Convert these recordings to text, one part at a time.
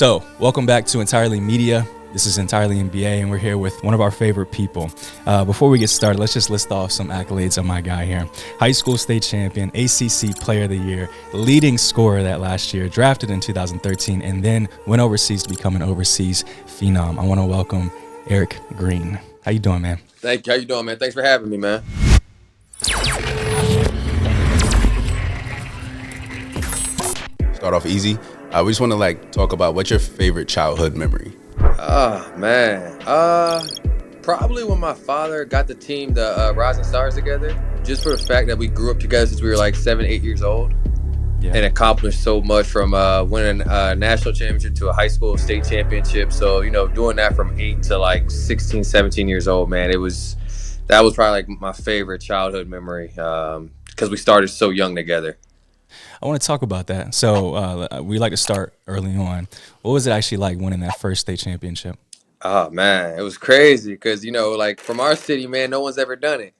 So, welcome back to Entirely Media. This is Entirely NBA, and we're here with one of our favorite people. Before we get started, let's just list off some accolades of my guy here. High school state champion, ACC Player of the Year, leading scorer that last year, drafted in 2013, and then went overseas to become an overseas phenom. I want to welcome Erick Green. How you doing, man? Thank you. How you doing, man? Thanks for having me, man. Start off easy. We just want to talk about what's your favorite childhood memory. Man. Probably when my father got the team, the Rising Stars, together. Just for the fact that we grew up together since we were like 7, 8 years old, and accomplished so much from winning a national championship to a high school state championship. So doing that from 8 to like 16, 17 years old, man, that was probably like my favorite childhood memory because we started so young together. I want to talk about that. So we like to start early on. What was it actually like winning that first state championship? Oh, man, it was crazy because, like from our city, man, no one's ever done it.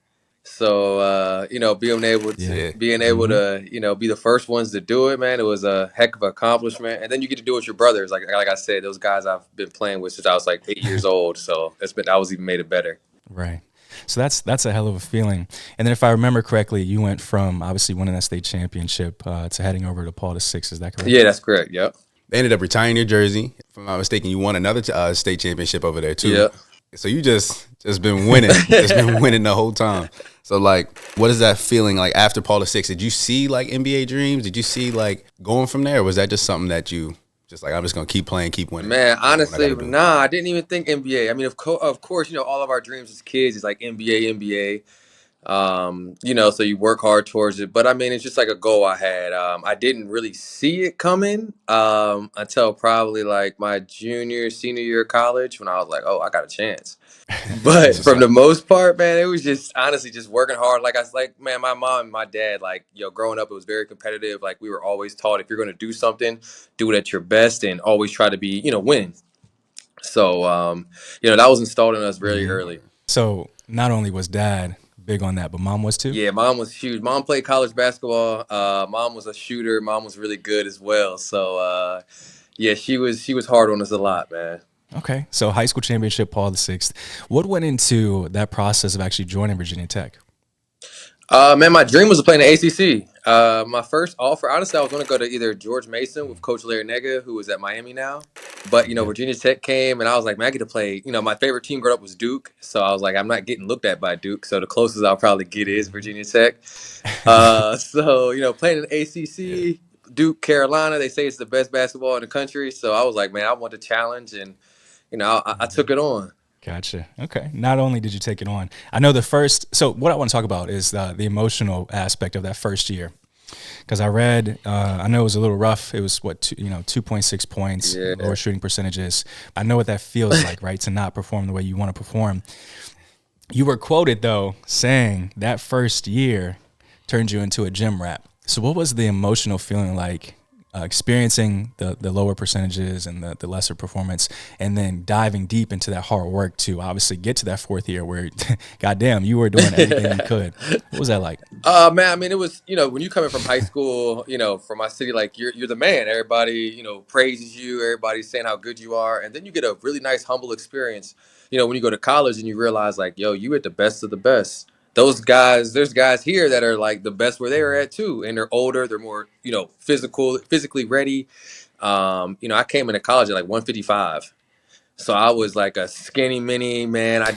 So, being able to be the first ones to do it, man, it was a heck of an accomplishment. And then you get to do it with your brothers. Like I said, those guys I've been playing with since I was like 8 years old. So that was even made it better. Right. So that's a hell of a feeling. And then if I remember correctly, you went from obviously winning that state championship to heading over to Paul VI. Is that correct? Yeah, that's correct. Yep. They ended up retiring your jersey. If I'm not mistaken, you won another state championship over there too. Yep. So you just been winning, just been winning the whole time. So what is that feeling like after Paul VI? Did you see like NBA dreams? Did you see like going from there? Or was that just something that you just like, I'm just gonna keep playing, keep winning? Man, honestly, nah, I didn't even think NBA. I mean, of course, all of our dreams as kids is like NBA. So you work hard towards it. But I mean, it's just like a goal I had. I didn't really see it coming until probably like my senior year of college when I was like, oh, I got a chance. But from the most part, man, it was just honestly just working hard. Man, my mom and my dad, growing up, it was very competitive. Like we were always taught if you're going to do something, do it at your best and always try to be, win. So, that was installed in us really early. So not only was dad big on that, but mom was too? Yeah, mom was huge. Mom played college basketball. Mom was a shooter. Mom was really good as well. So, she was hard on us a lot, man. Okay, so high school championship, Paul VI. What went into that process of actually joining Virginia Tech? Man, my dream was to play in the ACC. My first offer, honestly, I was going to go to either George Mason with Coach Larry Nega, who is at Miami now. But, Virginia Tech came, and I was like, man, I get to play. My favorite team growing up was Duke. So I was like, I'm not getting looked at by Duke. So the closest I'll probably get is Virginia Tech. Playing in the ACC, Duke, Carolina, they say it's the best basketball in the country. So I was like, man, I want the challenge, and, I took it on. Gotcha. Okay. Not only did you take it on, I know so what I want to talk about is the emotional aspect of that first year. Because I read, I know it was a little rough. It was 2.6 points, lower shooting percentages. I know what that feels like, right? To not perform the way you want to perform. You were quoted though saying that first year turned you into a gym rat. So what was the emotional feeling like? Experiencing the lower percentages and the lesser performance, and then diving deep into that hard work to obviously get to that fourth year where, goddamn, you were doing everything you could. What was that like? Man, I mean, it was, when you coming from high school, from my city, like you're the man. Everybody, praises you. Everybody's saying how good you are. And then you get a really nice, humble experience, when you go to college and you realize like, yo, you at the best of the best. There's guys here that are like the best where they were at too. And they're older, they're more, physically ready. I came into college at like 155. So I was like a skinny mini, man. I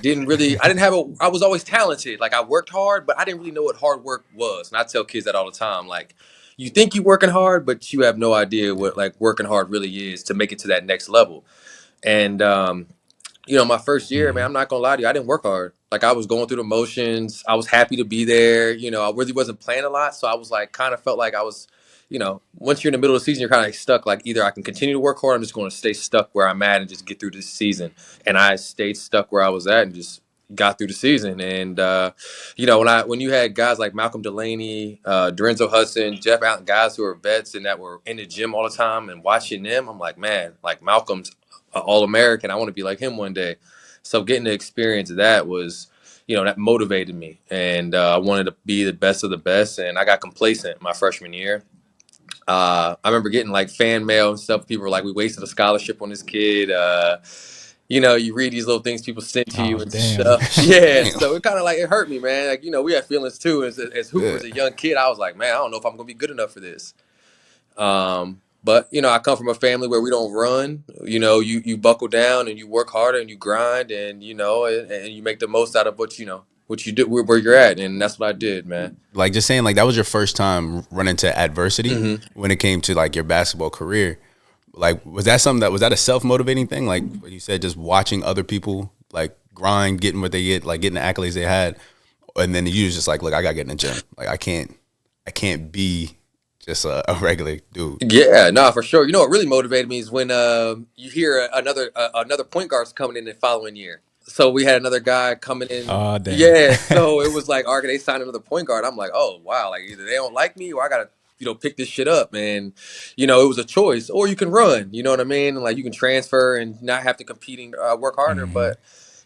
was always talented. Like I worked hard, but I didn't really know what hard work was. And I tell kids that all the time. Like you think you're working hard, but you have no idea what like working hard really is to make it to that next level. And, my first year, man, I'm not going to lie to you. I didn't work hard. Like I was going through the motions. I was happy to be there. I really wasn't playing a lot. So I was like, kind of felt like I was, once you're in the middle of the season, you're kind of like stuck. Like either I can continue to work hard, or I'm just going to stay stuck where I'm at and just get through this season. And I stayed stuck where I was at and just got through the season. And, when you had guys like Malcolm Delaney, Dorenzo Hudson, Jeff Allen, guys who are vets and that were in the gym all the time and watching them, I'm like, man, like Malcolm's All-American. I want to be like him one day. So getting to experience that was, that motivated me. And I wanted to be the best of the best. And I got complacent my freshman year. I remember getting like fan mail and stuff. People were like, "We wasted a scholarship on this kid." You know, you read these little things people send to you Oh and damn. stuff. Yeah, Damn. so it kind of like it hurt me, man. Like, you know, we had feelings too. As Yeah. hoopers, a young kid, I was like, man, I don't know if I'm gonna be good enough for this. But you know, I come from a family where we don't run. You know, you buckle down and you work harder and you grind and you know and you make the most out of what you know what you do where you're at, and that's what I did, man. Like just saying, like that was your first time running into adversity Hmm. when it came to like your basketball career. Like, was that something that was that a self motivating thing? Like what you said, just watching other people like grind, getting what they get, like getting the accolades they had, and then you was just like, look, I gotta get in the gym. Like I can't be just a regular dude. Yeah, no, for sure. You know what really motivated me is when you hear another point guard's coming in the following year. So we had another guy coming in. Oh damn. Yeah, so it was like, all right, they signed another point guard. I'm like, oh wow, like either they don't like me or I gotta, you know, pick this shit up. And you know, it was a choice, or you can run. You know what I mean? Like you can transfer and not have to compete and work harder. Hmm. But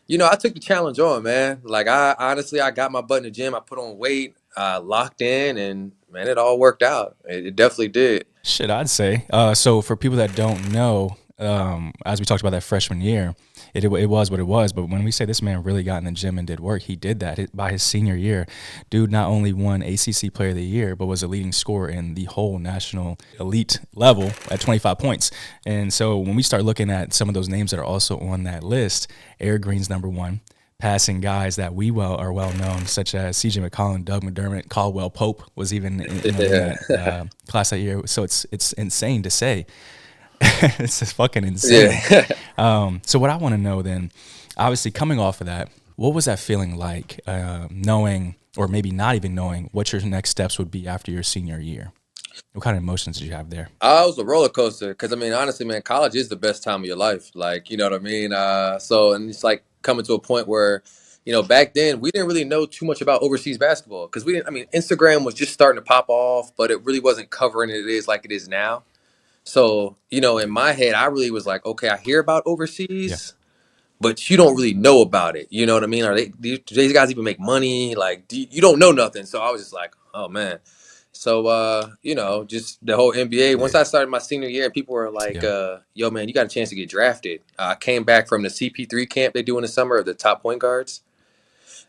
you know, I took the challenge on, man. Like I honestly, I got my butt in the gym. I put on weight, locked in, and man, it all worked out. It definitely did. Shit, I'd say. So for people that don't know, as we talked about that freshman year, it was what it was. But when we say this man really got in the gym and did work, he did that. By his senior year, dude not only won ACC Player of the Year, but was a leading scorer in the whole national elite level at 25 points. And so when we start looking at some of those names that are also on that list, Eric Green's number one. Passing guys that we are well known, such as C.J. McCollum, Doug McDermott, Caldwell Pope was even in that class that year. So it's insane to say. It's just fucking insane. Yeah. So what I want to know then, obviously coming off of that, what was that feeling like, knowing or maybe not even knowing what your next steps would be after your senior year? What kind of emotions did you have there? It was a roller coaster because I mean, honestly, man, college is the best time of your life. Like, you know what I mean? So, and it's like coming to a point where, you know, back then we didn't really know too much about overseas basketball because we didn't. I mean, Instagram was just starting to pop off, but it really wasn't covering it is like it is now. So, you know, in my head, I really was like, okay, I hear about Yeah. overseas, but you don't really know about it. You know what I mean? Are they do these guys even make money? Like, you don't know nothing. So I was just like, oh man. So you know, just the whole NBA. Once Yeah. I started my senior year, and people were like, Yeah. "Yo, man, you got a chance to get drafted." I came back from the CP3 camp they do in the summer of the top point guards,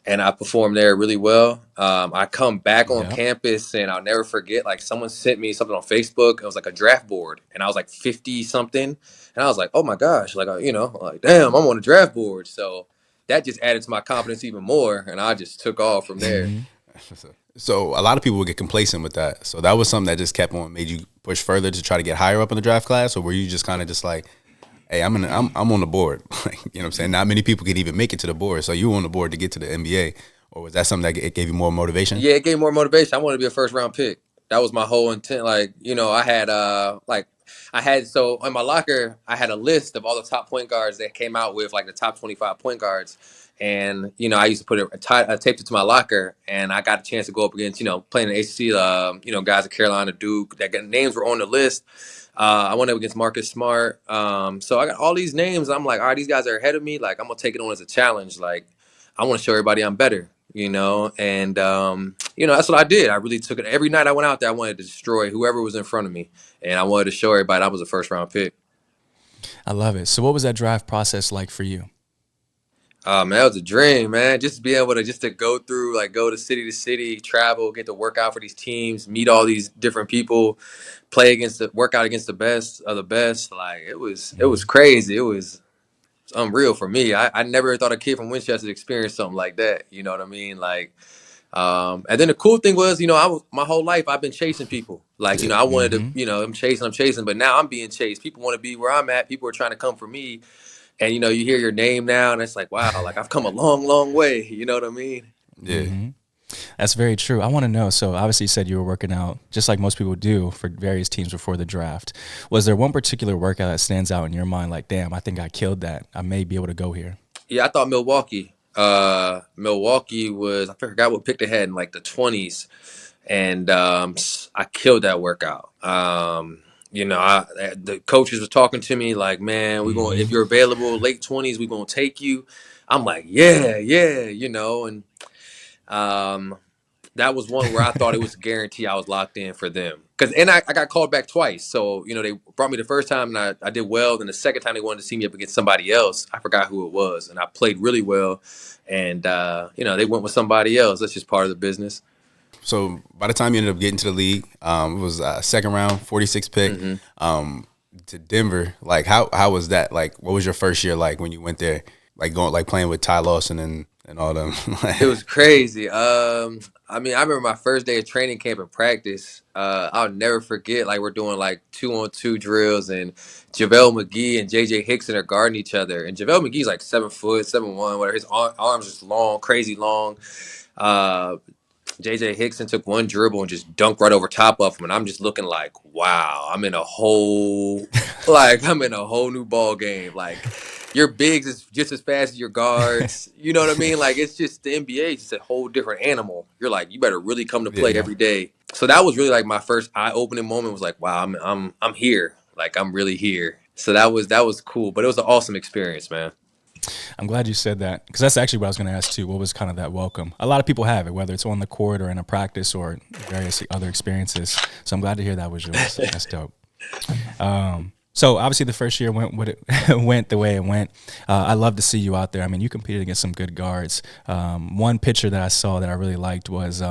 and I performed there really well. I come back on Yeah. campus, and I'll never forget. Like someone sent me something on Facebook. It was like a draft board, and I was like 50 something, and I was like, "Oh my gosh!" Like you know, like damn, I'm on a draft board. So that just added to my confidence even more, and I just took off from there. Hmm. So a lot of people would get complacent with that. So that was something that just kept on, made you push further to try to get higher up in the draft class, or were you just kind of just like, hey, I'm on the board. Like, you know what I'm saying? Not many people could even make it to the board. So you were on the board to get to the NBA, or was that something that it gave you more motivation? Yeah, it gave me more motivation. I wanted to be a first round pick. That was my whole intent. Like, you know, I had so in my locker, I had a list of all the top point guards that came out with like the top 25 point guards. And, you know, I used to put I taped it to my locker and I got a chance to go up against, you know, playing the ACC, you know, guys at Carolina, Duke, names were on the list. I went up against Marcus Smart. So I got all these names. I'm like, all right, these guys are ahead of me. Like, I'm going to take it on as a challenge. Like, I want to show everybody I'm better, you know? And, you know, that's what I did. I really took it. Every night I went out there, I wanted to destroy whoever was in front of me. And I wanted to show everybody I was a first round pick. I love it. So what was that draft process like for you? Man, that was a dream, man. Just to be able to go through, like go to city, travel, get to work out for these teams, meet all these different people, work out against the best of the best. Like it was Mhm. crazy. It was unreal for me. I never thought a kid from Winchester experienced something like that. You know what I mean? Like, and then the cool thing was, you know, my whole life I've been chasing people. Like, you Yeah. know, I wanted to, Mhm. you know, I'm chasing, but now I'm being chased. People want to be where I'm at. People are trying to come for me. And you know, you hear your name now, and it's like, wow, like I've come a long, long way. You know what I mean? Yeah. Mhm. That's very true. I want to know. So obviously, you said you were working out just like most people do for various teams before the draft. Was there one particular workout that stands out in your mind? Like, damn, I think I killed that. I may be able to go here. Yeah, I thought Milwaukee. Milwaukee was I forgot what pick they had in like the 20s, and I killed that workout. You know, the coaches were talking to me like, man, we're going if Hmm. you're available late 20s, we're gonna take you. I'm like, yeah, yeah, you know, and um, that was one where I thought it was a guarantee I was locked in for them. and I got called back twice. So, they brought me the first time and I did well. Then the second time they wanted to see me up against somebody else. I forgot who it was. And I played really well. And, they went with somebody else. That's just part of the business. So by the time you ended up getting to the league, it was second round, 46 pick to Denver. Like, how was that? Like, what was your first year like when you went there? Like playing with Ty Lawson and all them. It was crazy. I remember my first day of training camp and practice. I'll never forget. Like, we're doing like 2-on-2 drills, and JaVale McGee and JJ Hickson are guarding each other. And JaVale McGee's like 7 foot, 7'1", whatever. His arms just long, crazy long. JJ Hickson took one dribble and just dunked right over top of him, and I'm just looking like, wow, I'm in a whole new ball game. Like, your bigs is just as fast as your guards. You know what I mean? Like, it's just the NBA is just a whole different animal. You're like, you better really come to play every day. So that was really like my first eye-opening moment. Was like, wow, I'm here. Like, I'm really here. So that was cool, but it was an awesome experience, man. I'm glad you said that, because that's actually what I was going to ask too. What was kind of that welcome? A lot of people have it, whether it's on the court or in a practice or various other experiences. So I'm glad to hear that was yours. That's dope. So obviously the first year went the way it went. I love to see you out there. I mean, you competed against some good guards. One picture that I saw that I really liked was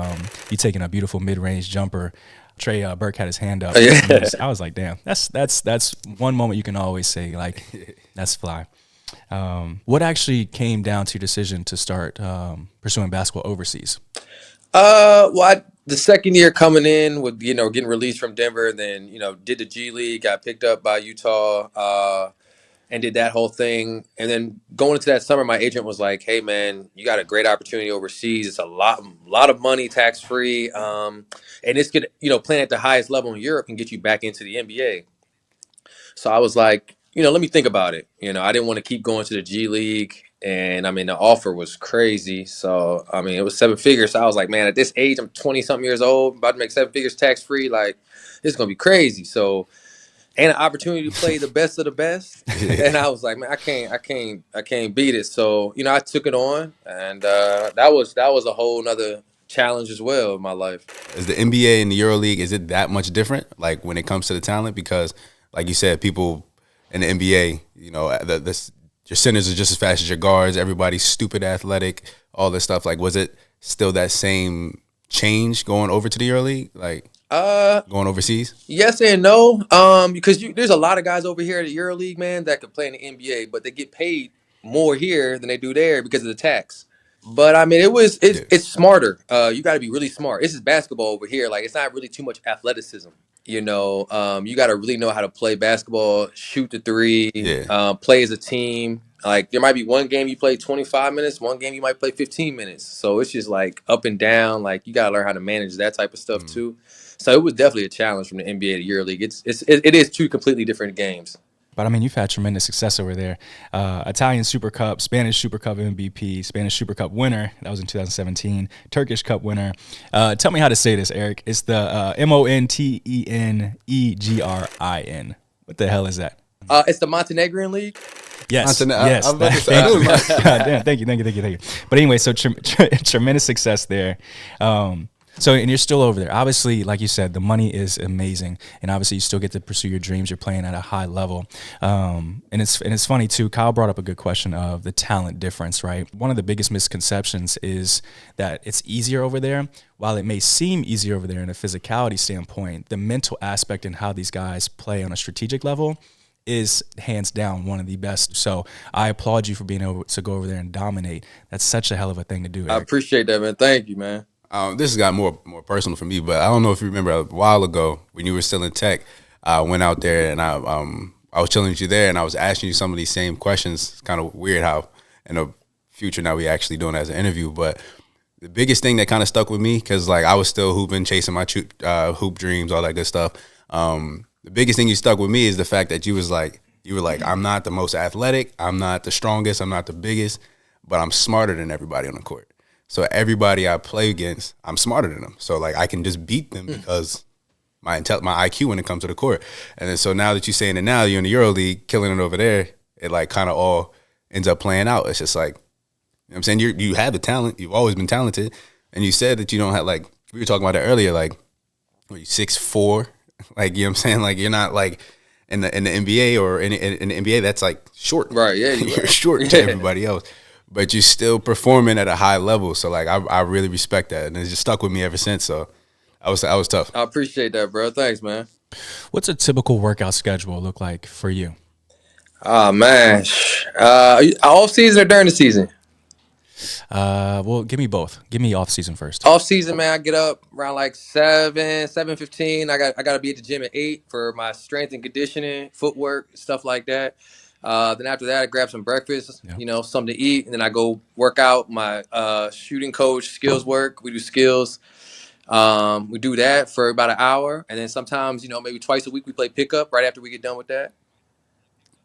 you taking a beautiful mid-range jumper. Trey Burke had his hand up. I was like, damn, that's one moment you can always say, like, that's fly. What actually came down to your decision to start pursuing basketball overseas? The second year coming in with, getting released from Denver, and then, did the G League, got picked up by Utah, and did that whole thing. And then going into that summer, my agent was like, hey man, you got a great opportunity overseas. It's a lot of money, tax free. And it's good, playing at the highest level in Europe can get you back into the NBA. So I was like, let me think about it. I didn't want to keep going to the G League. And the offer was crazy. So, it was 7 figures. So I was like, man, at this age, I'm 20-something years old, about to make 7 figures tax free. Like, this is going to be crazy. So, and an opportunity to play the best of the best. And I was like, man, I can't beat it. So, I took it on. And that was a whole nother challenge as well in my life. Is the NBA and the EuroLeague, is it that much different? Like, when it comes to the talent? Because, like you said, people in the NBA, your centers are just as fast as your guards. Everybody's stupid athletic, all this stuff. Like, was it still that same change going over to the EuroLeague? Like, going overseas? Yes and no. Because there's a lot of guys over here at the EuroLeague, man, that could play in the NBA, but they get paid more here than they do there because of the tax. But it's smarter. You got to be really smart. This is basketball over here. Like, it's not really too much athleticism. You got to really know how to play basketball, shoot the three, play as a team. Like, there might be one game you play 25 minutes, one game you might play 15 minutes. So it's just like up and down. Like, you got to learn how to manage that type of stuff too. So it was definitely a challenge from the NBA to EuroLeague. It is 2 completely different games. But you've had tremendous success over there. Italian Super Cup, Spanish Super Cup MVP, Spanish Super Cup winner. That was in 2017. Turkish Cup winner. Tell me how to say this, Eric. It's the Montenegrin. What the hell is that? It's the Montenegrin League. Yes. Yes. I was about to say, damn, thank you. But anyway, so tremendous success there. So, and you're still over there. Obviously, like you said, the money is amazing, and obviously you still get to pursue your dreams. You're playing at a high level, and it's funny too. Kyle brought up a good question of the talent difference, right? One of the biggest misconceptions is that it's easier over there. While it may seem easier over there in a physicality standpoint, the mental aspect and how these guys play on a strategic level is hands down one of the best. So I applaud you for being able to go over there and dominate. That's such a hell of a thing to do, Eric. I appreciate that, man. Thank you, man. This has got more personal for me, but I don't know if you remember a while ago when you were still in tech, I went out there and I was chilling with you there and I was asking you some of these same questions. It's kind of weird how in the future now we actually doing it as an interview, but the biggest thing that kind of stuck with me, because like I was still hooping, chasing my hoop dreams, all that good stuff. The biggest thing you stuck with me is the fact that you were like, I'm not the most athletic, I'm not the strongest, I'm not the biggest, but I'm smarter than everybody on the court. So everybody I play against, I'm smarter than them. So like I can just beat them because my IQ when it comes to the court. And then so now that you're saying it now, you're in the EuroLeague, killing it over there, it like kind of all ends up playing out. It's just like, you know what I'm saying? You have the talent. You've always been talented. And you said that you don't have, like, we were talking about that earlier, like, what, you 6'4", Like, you know what I'm saying? Like, you're not like in the NBA or in the NBA, that's like short. Right. Yeah. You're Right. short to everybody else, but you're still performing at a high level. So like, I really respect that, and it's just stuck with me ever since. So I was tough. I appreciate that, bro. Thanks, man. What's a typical workout schedule look like for you? Oh man. Off season or during the season? Well, give me both. Give me off season first. Off season, man, I get up around like 7:15. I gotta be at the gym at 8 for my strength and conditioning, footwork, stuff like that. Then after that, I grab some breakfast, Yeah. something to eat, and then I go work out my shooting coach skills work. We do skills. We do that for about an hour, and then sometimes, maybe twice a week we play pickup right after we get done with that.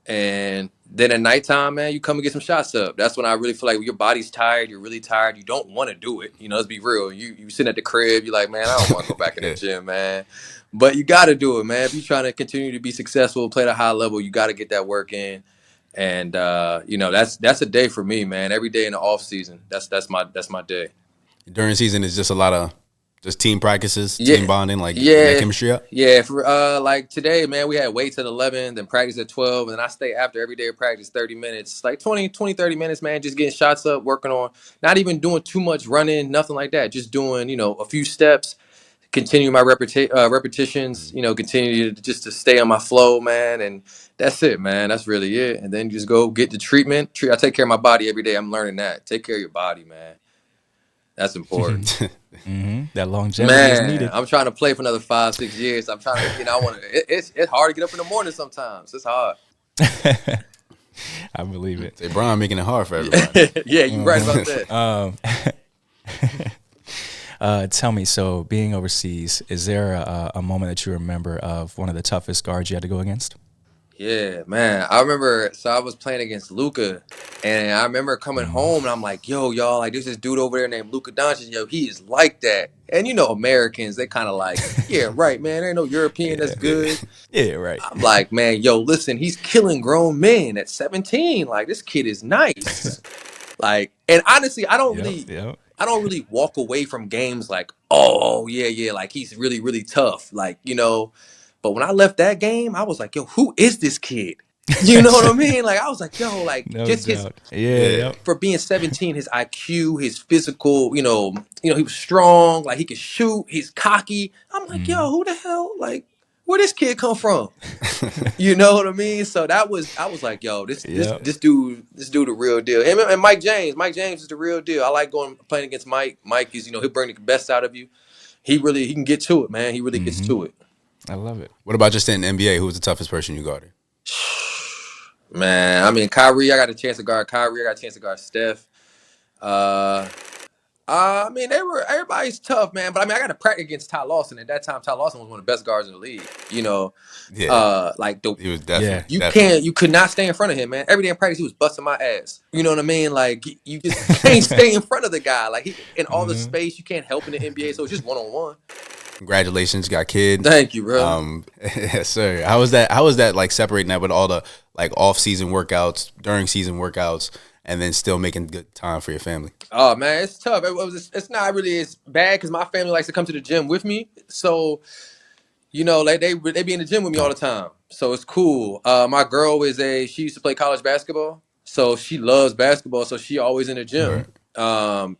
And then at nighttime, man, you come and get some shots up. That's when I really feel like your body's tired. You're really tired. You don't want to do it. Let's be real. You sitting at the crib. You're like, man, I don't want to go back in the Yeah. gym, man. But you got to do it, man. If you're trying to continue to be successful, play at a high level, you got to get that work in. And that's a day for me, man. Every day in the off season, that's my day. During season is just a lot of just team practices, Yeah. team bonding, like Yeah. getting that chemistry up. Yeah, for like today, man, we had weights at 11, then practice at 12, and then I stay after every day of practice 30 minutes, like 30 minutes, man, just getting shots up, working on, not even doing too much running, nothing like that, just doing, a few steps, continue my repetitions, continue just to stay on my flow, man, and that's it, man. That's really it. And then just go get the treatment. I take care of my body every day. I'm learning that. Take care of your body, man. That's important. That longevity is Man, needed. I'm trying to play for another 5-6 years. I'm trying to, I want to. It's hard to get up in the morning sometimes. It's hard. I believe it. Say Brian making it hard for everybody. Yeah, you're right about that. Tell me, so being overseas, is there a moment that you remember of one of the toughest guards you had to go against? Yeah, man. I remember. So I was playing against Luka, and I remember coming home, and I'm like, "Yo, y'all, like there's this dude over there named Luka Doncic. Yo, he is like that." And Americans, they kind of like, "Yeah, right, man. There ain't no European that's good." Yeah, right. I'm like, man, yo, listen, he's killing grown men at 17. Like, this kid is nice. Like, and honestly, I don't really walk away from games like, oh, yeah, like he's really, really tough. Like, but when I left that game, I was like, yo, who is this kid? You know what I mean? Like, I was like, yo, like No just his doubt. Yeah. for being 17, his IQ, his physical, he was strong, like he could shoot, he's cocky. I'm like, yo, who the hell? Like, where this kid come from? You know what I mean? So I was like, yo, this dude the real deal. Him and Mike James is the real deal. I like playing against Mike. Mike is, he'll bring the best out of you. He can get to it, man. He really gets to it. I love it. What about just in the NBA? Who was the toughest person you guarded? Man, I mean, Kyrie, I got a chance to guard Kyrie. I got a chance to guard Steph. I mean, everybody's tough, man. But I mean, I got to practice against Ty Lawson. At that time, Ty Lawson was one of the best guards in the league. Yeah. He was definitely. you could not stay in front of him, man. Every day in practice, he was busting my ass. You know what I mean? Like you just can't stay in front of the guy. Like he in all the space, you can't help in the NBA. So it's just 1-on-1. Congratulations, got kid. Thank you, bro. Yes, sir. How was that like separating that with all the like off season workouts, during season workouts, and then still making good time for your family? Oh man, it's tough. It's not really as bad because my family likes to come to the gym with me. So like they be in the gym with me all the time. So it's cool. My girl she used to play college basketball, so she loves basketball. So she always in the gym. Right. So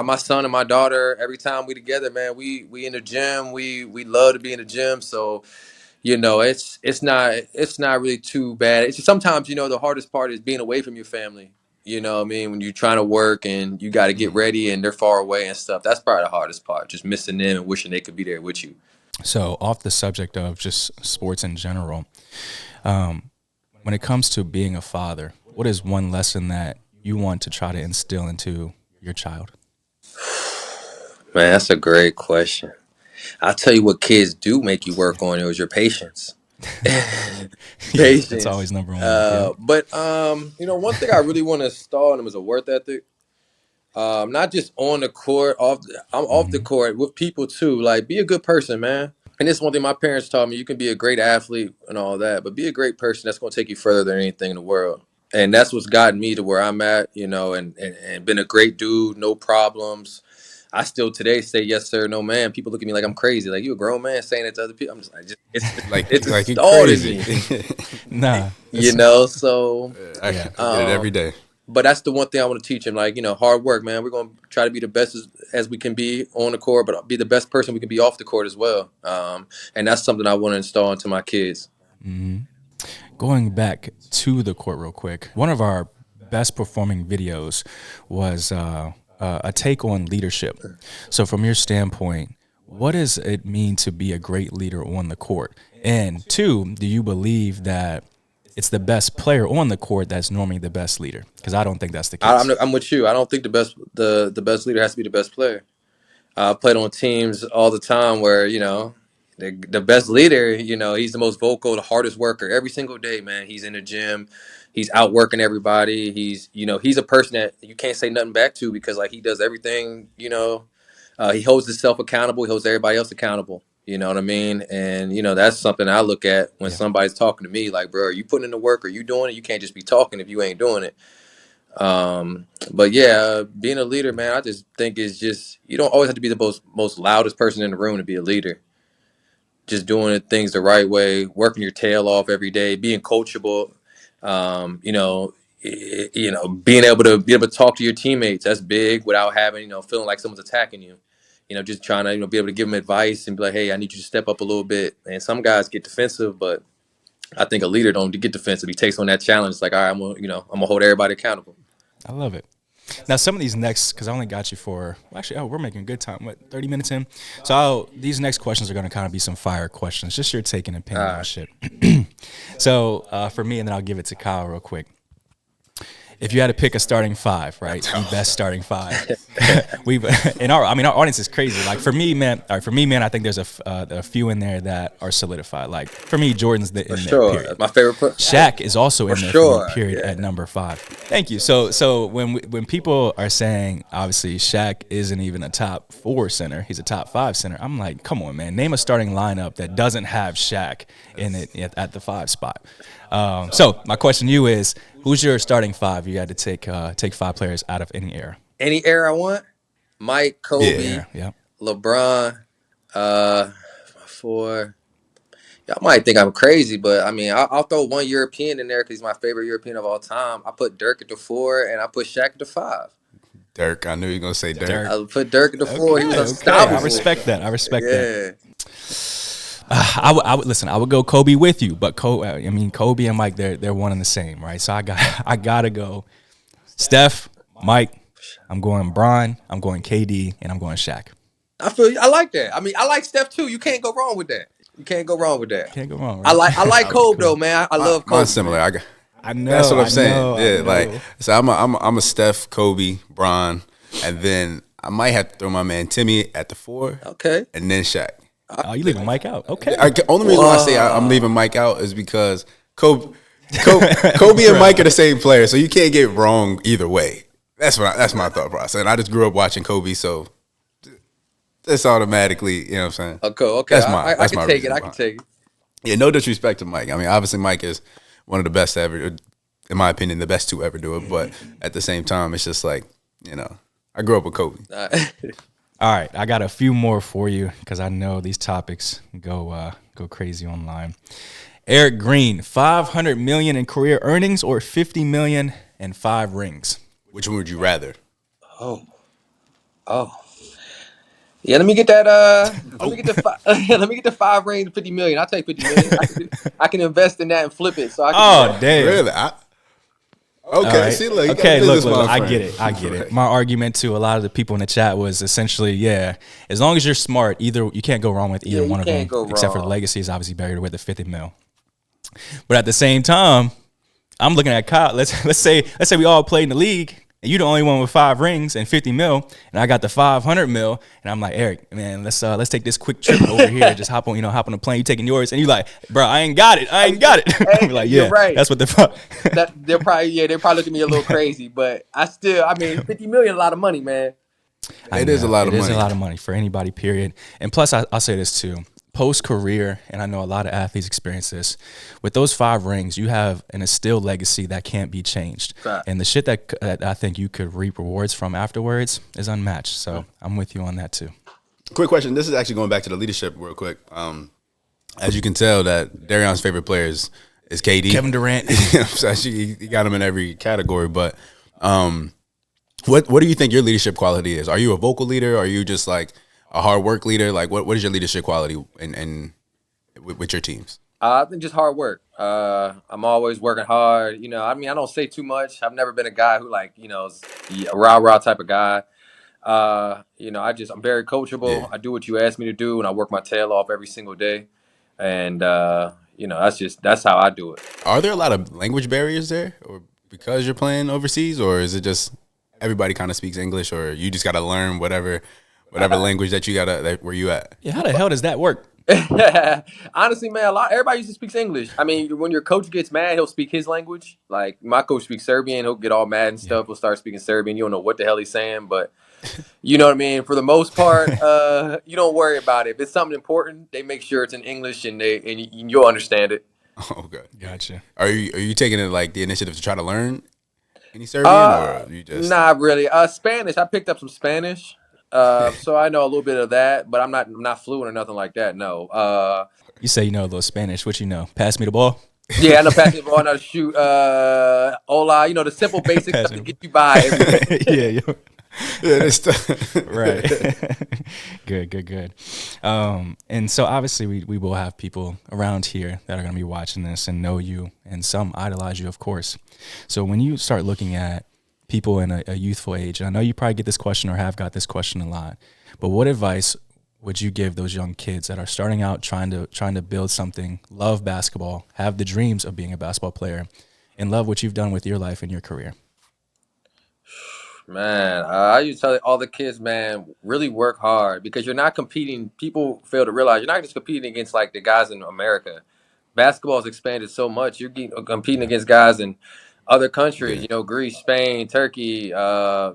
my son and my daughter, every time we together, man, we in the gym. We love to be in the gym. So it's not really too bad. It's just sometimes the hardest part is being away from your family. You know what I mean? When you're trying to work and you got to get ready and they're far away and stuff. That's probably the hardest part, just missing them and wishing they could be there with you. So off the subject of just sports in general, when it comes to being a father, what is one lesson that you want to try to instill into your child? Man, that's a great question. I'll tell you what kids do make you work on. It was your patience. Patience. It's always number one. But one thing I really want to install in them is a work ethic. Not just on the court, off the court with people too. Like, be a good person, man. And this is one thing my parents taught me. You can be a great athlete and all that, but be a great person. That's going to take you further than anything in the world. And that's what's gotten me to where I'm at, and been a great dude, no problems. I still today say yes sir, no ma'am. People look at me like I'm crazy. Like, you a grown man saying it to other people. I'm just like, it's like you installed in me. crazy. Nah, You know, so Yeah. I get it every day. but that's the one thing I want to teach him. Like, hard work, man. We're going to try to be the best as we can be on the court, but be the best person we can be off the court as well. And that's something I want to install into my kids. Going back to the court real quick, one of our best performing videos was a take on leadership. So from your standpoint, what does it mean to be a great leader on the court? And two, do you believe that it's the best player on the court that's normally the best leader? Because I don't think that's the case. I'm with you. I don't think the best leader has to be the best player. I've played on teams all the time where, the best leader, he's the most vocal, the hardest worker every single day, man. He's in the gym. He's out working everybody. He's a person that you can't say nothing back to because, like, he does everything, he holds himself accountable. He holds everybody else accountable. You know what I mean? And, that's something I look at when somebody's talking to me. Like, bro, are you putting in the work? Are you doing it? You can't just be talking if you ain't doing it. But yeah, being a leader, man, I just think it's just, you don't always have to be the most loudest person in the room to be a leader. Just doing things the right way, working your tail off every day, being coachable, being able to talk to your teammates. That's big without having, feeling like someone's attacking you. Just trying to, be able to give them advice and be like, hey, I need you to step up a little bit. And some guys get defensive, but I think a leader don't get defensive. He takes on that challenge. It's like, all right, I'm gonna hold everybody accountable. I love it. Now, some of these next, because I only got you for, we're making good time. What, 30 minutes in? So these next questions are going to kind of be some fire questions, just your take and opinion on shit. So for me, and then I'll give it to Kyle real quick. If you had to pick a starting five, right, the best starting five, our audience is crazy. Like for me, man, I think there's a few in there that are solidified. Like for me, Jordan's in there. Period. My favorite. Shaq is also in there for me, period, at number 5. Thank you. So when people are saying obviously Shaq isn't even a top 4 center, he's a top 5 center. I'm like, come on, man, name a starting lineup that doesn't have Shaq in it at the 5 spot. So my question to you is, who's your starting 5? You had to take 5 players out of any era. Any era I want? Mike, Kobe, LeBron, 4. Y'all might think I'm crazy, but I mean, I'll throw one European in there because he's my favorite European of all time. I put Dirk at the 4, and I put Shaq at the 5. Dirk, I knew you were gonna say Dirk. I put Dirk at the 4. He was unstoppable. I respect that. that. I would go Kobe with you, but Kobe and Mike, they're one and the same, right? So I gotta go Steph, Mike. I'm going Bron. I'm going KD, and I'm going Shaq. I feel you. I like that. I mean, I like Steph too. You can't go wrong with that. Can't go wrong. Right? I like Kobe though, man. I love Kobe. Mine's similar. I know. That's what I'm saying. So I'm a Steph, Kobe, Bron, and then I might have to throw my man Timmy at the 4. Okay. And then Shaq. Oh, you leaving Mike out? Okay. Only reason why I say I'm leaving Mike out is because Kobe and Mike are the same player, so you can't get wrong either way. That's my thought process. And I just grew up watching Kobe, so it's automatically, you know what I'm saying? Okay. I can take it. I can take it. Yeah, no disrespect to Mike. I mean, obviously Mike is one of the best ever, in my opinion, the best to ever do it. But at the same time, it's just like, I grew up with Kobe. All right, I got a few more for you because I know these topics go crazy online. Erick Green, $500 million in career earnings or $50 million and 5 rings? Which one would you rather? Oh. Yeah, let me get that. Let me get the 5 rings, 50 million. I'll take 50 million. I can invest in that and flip it. So I can damn. Really? Okay. Right. See, look, look. I get it. My argument to a lot of the people in the chat was essentially, as long as you're smart, you can't go wrong with either one of them. Except for the legacy is obviously buried with the 50 mil. But at the same time, I'm looking at Kyle. Let's say we all played in the league. And you the only one with 5 rings and 50 mil, and I got the 500 mil, and I'm like, Eric, man, let's take this quick trip over here. Just hop on the plane. You taking yours, and you like, bro, I ain't got it. Hey, I'm like, yeah, right. That's what the fuck. They're probably look at me a little crazy, but I mean, 50 million is a lot of money, man. It is a lot of money. It is a lot of money for anybody. Period. And plus, I'll say this too. post-career, and I know a lot of athletes experience this, with those 5 rings, you have an instilled legacy that can't be changed. Right. And the shit that I think you could reap rewards from afterwards is unmatched. So I'm with you on that too. Quick question. This is actually going back to the leadership real quick. As you can tell, that Darion's favorite player is KD. Kevin Durant. So actually, he got him in every category. But what do you think your leadership quality is? Are you a vocal leader? Are you just like a hard work leader? Like, what is your leadership quality and with your teams? I think just hard work. I'm always working hard. I mean, I don't say too much. I've never been a guy who is a rah-rah type of guy. I'm very coachable. Yeah. I do what you ask me to do, and I work my tail off every single day. And, that's how I do it. Are there a lot of language barriers there, or because you're playing overseas, or is it just everybody kind of speaks English, or you just got to learn whatever language that you got where you at? Yeah, how the hell does that work? Honestly, man, everybody usually speaks English. I mean, when your coach gets mad, he'll speak his language. Like my coach speaks Serbian, he'll get all mad and stuff. He'll start speaking Serbian. You don't know what the hell he's saying, but you know what I mean. For the most part, you don't worry about it. If it's something important, they make sure it's in English, and you'll understand it. Okay, Gotcha. Are you taking it like the initiative to try to learn any Serbian, or you just Not really. Spanish. I picked up some Spanish. So I know a little bit of that, but I'm not fluent or nothing like that. No. You say you know a little Spanish. What you know? Pass me the ball. Yeah, I know passing the ball, I know to shoot. Hola, the simple basic stuff to get you by every day. Yeah, yo. yeah, that's Right. Good. And so obviously we will have people around here that are going to be watching this and know you, and some idolize you, of course. So when you start looking at people in a youthful age, and I know you probably get this question or have got this question a lot, but what advice would you give those young kids that are starting out trying to build something, love basketball, have the dreams of being a basketball player, and love what you've done with your life and your career? Man, I used to tell all the kids, man, really work hard, because you're not competing. People fail to realize you're not just competing against like the guys in America. Basketball has expanded so much. You're competing against guys in other countries, Greece, Spain, Turkey, China,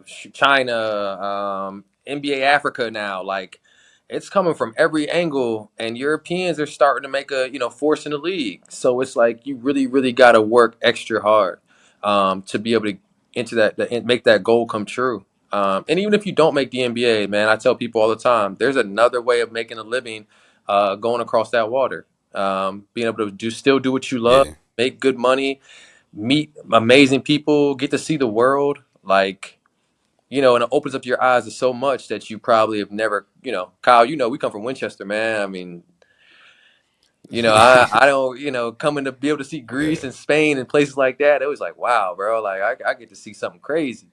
NBA Africa now. Like, it's coming from every angle, and Europeans are starting to make a force in the league. So it's like you really, really got to work extra hard to be able to enter that and make that goal come true. And even if you don't make the NBA, man, I tell people all the time, there's another way of making a living going across that water. Being able to still do what you love, make good money, meet amazing people, get to see the world, like, and it opens up your eyes to so much that you probably have never, Kyle, we come from Winchester, man. I mean, I don't, coming to be able to see Greece and Spain and places like that, it was like, wow, bro, like I get to see something crazy.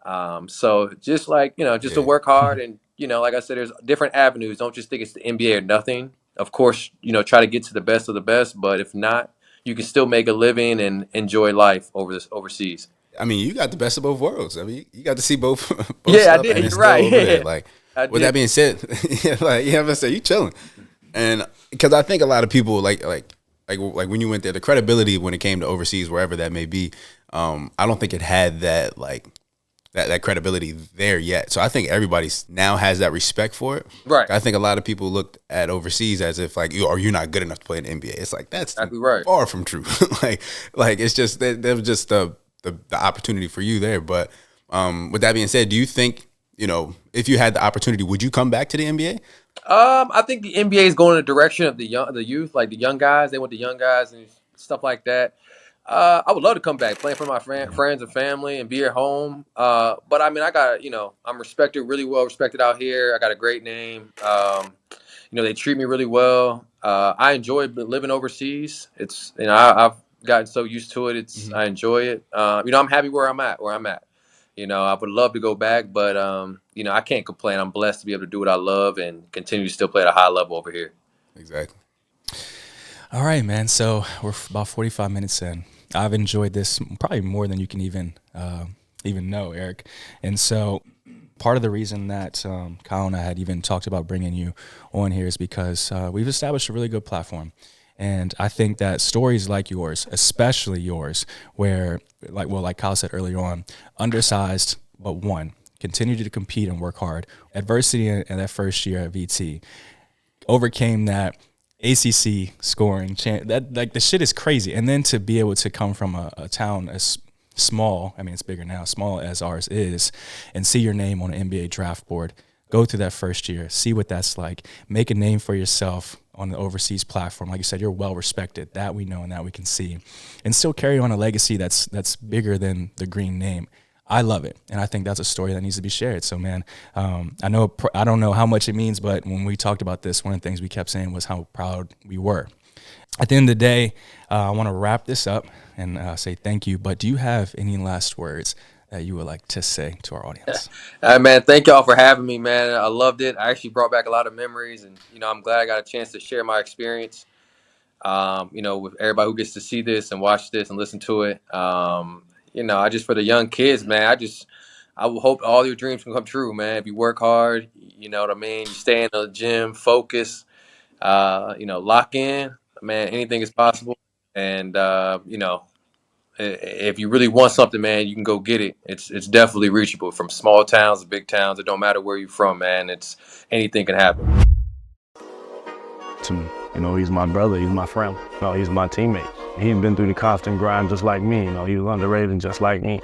So just like, just to work hard and, like I said, there's different avenues. Don't just think it's the NBA or nothing. Of course, try to get to the best of the best, but if not, you can still make a living and enjoy life overseas. I mean, you got the best of both worlds. I mean, you got to see both. Yeah, I did. You're right. There. Like, with that being said, you chilling, and because I think a lot of people like when you went there, the credibility when it came to overseas, wherever that may be, I don't think it had that that credibility there yet. So I think everybody now has that respect for it. Right. I think a lot of people looked at overseas as if like you're not good enough to play in the NBA. It's like that's exactly right. Far from true. like it's just there was just the opportunity for you there. But with that being said, do you think, if you had the opportunity, would you come back to the NBA? I think the NBA is going in the direction of the youth, like the young guys. They want the young guys and stuff like that. I would love to come back, playing for my friends and family and be at home. But I mean, I got, I'm really well respected out here. I got a great name. They treat me really well. I enjoy living overseas. It's, I've gotten so used to it. I enjoy it. I'm happy where I'm at. I would love to go back, but I can't complain. I'm blessed to be able to do what I love and continue to still play at a high level over here. Exactly. All right, man. So we're about 45 minutes in. I've enjoyed this probably more than you can even know, Eric. And so part of the reason that Kyle and I had even talked about bringing you on here is because we've established a really good platform. And I think that stories like yours, especially yours, where, like Kyle said earlier on, undersized, but continue to compete and work hard. Adversity in that first year at VT, overcame that ACC scoring that like the shit is crazy. And then to be able to come from a town as small, I mean, it's bigger now, small as ours is, and see your name on an NBA draft board, go through that first year, see what that's like, make a name for yourself on the overseas platform. Like you said, you're well respected. That we know and that we can see, and still carry on a legacy that's bigger than the green name. I love it, and I think that's a story that needs to be shared. So, man, I don't know how much it means, but when we talked about this, one of the things we kept saying was how proud we were. At the end of the day, I want to wrap this up and say thank you. But do you have any last words that you would like to say to our audience? Man, thank y'all for having me, man. I loved it. I actually brought back a lot of memories, and I'm glad I got a chance to share my experience. With everybody who gets to see this and watch this and listen to it. I just, for the young kids, man, I will hope all your dreams can come true, man. If you work hard, you know what I mean. You stay in the gym, focus, lock in, man. Anything is possible, and if you really want something, man, you can go get it. It's definitely reachable, from small towns to big towns. It don't matter where you're from, man. Anything can happen. To me, he's my brother. He's my friend. He's my teammate. He's been through the constant grind just like me. He was underrated just like me.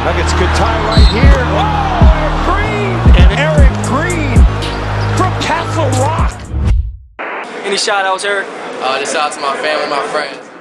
Nuggets could tie right here. Oh, Green! And Erick Green from Castle Rock. Any shout outs, Eric? Just out to my family, my friends.